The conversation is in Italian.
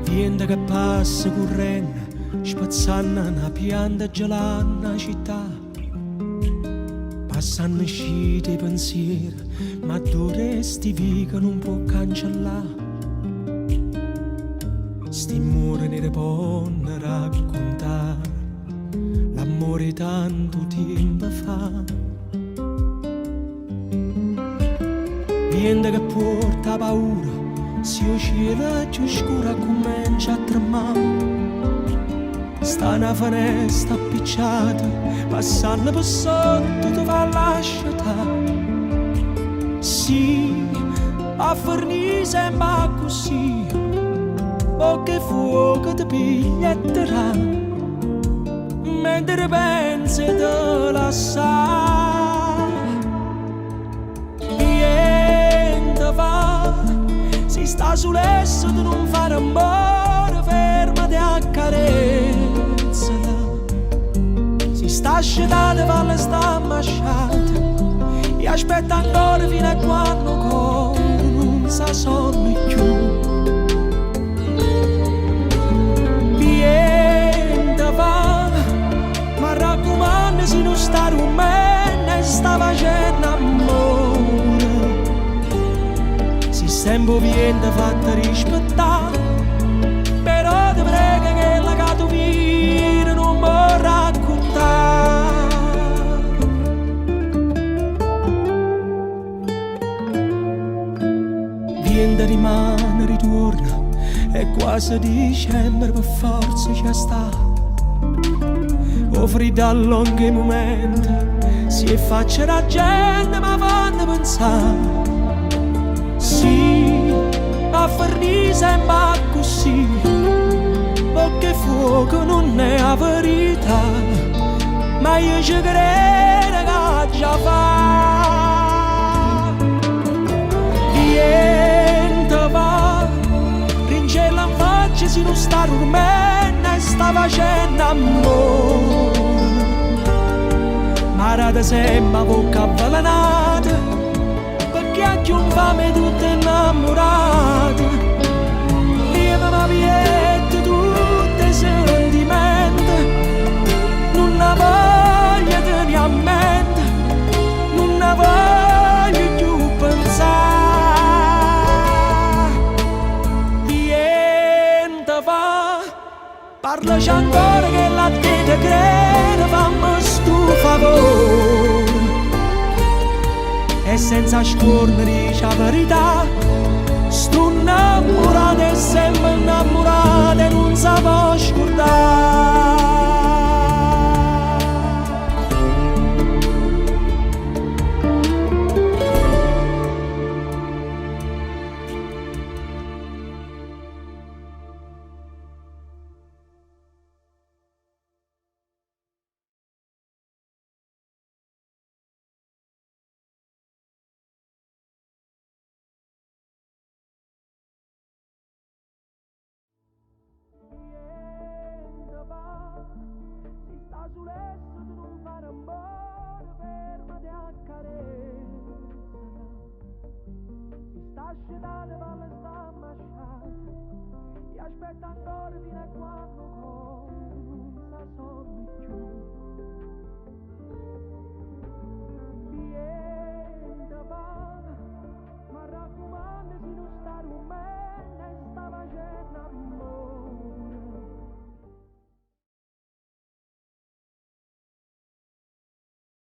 Vento che passa correndo, spazzando una pianta gelata nella città. Passano uscite i pensieri, ma tu resti vivo che non può cancellare. Sti muri ne possono raccontare l'amore tanto tempo fa. Vento che porta paura, se il cielo è più scuro comincia a tremare. Sta una finestra appicciata, passando per sotto tu va a lasciare. Sì, a fornire sembra così, poche fuoco ti piglietterà, mentre pensi te la sa. Niente va, si sta sull'esso di non fare amore, fermati a carezzala. Si sta ascetata, valle sta masciata, e aspetta ancora fino a quando non sa sonno più. Ma raccomando se non sta rumendo e sta facendo amore. Se sempre viene fatta rispettare, però ti prego che la gato vira non mi raccontare. Viene rimane, ritorna, è quasi dicembre, per forza ci sta. Offri da lunghi momenti, si faccia la gente ma fanno pensare. Sì, a fornire sembra così, perché fuoco non è la verità, ma io ci credo che già fa. Niente va, ringella in faccia se non sta dormendo e sta facendo amore. Marata sembra bocca avvelenata, perché anche un fame tutto innamorato. Lieve ma viette tutte i sentimenti, non ne voglio tenere a mente, non ne voglio più pensare. Niente va, parlaci ancora che la te crede, fammi sto favore. E senza scornere la verità, sto innamorato e sempre innamorato e non si può scordare. Si sta sull'esso di non fare amore, fermati a carezzala. Si sta ascetata, valle sta masciata, e aspetta ancora fino a quando non sa sonno più.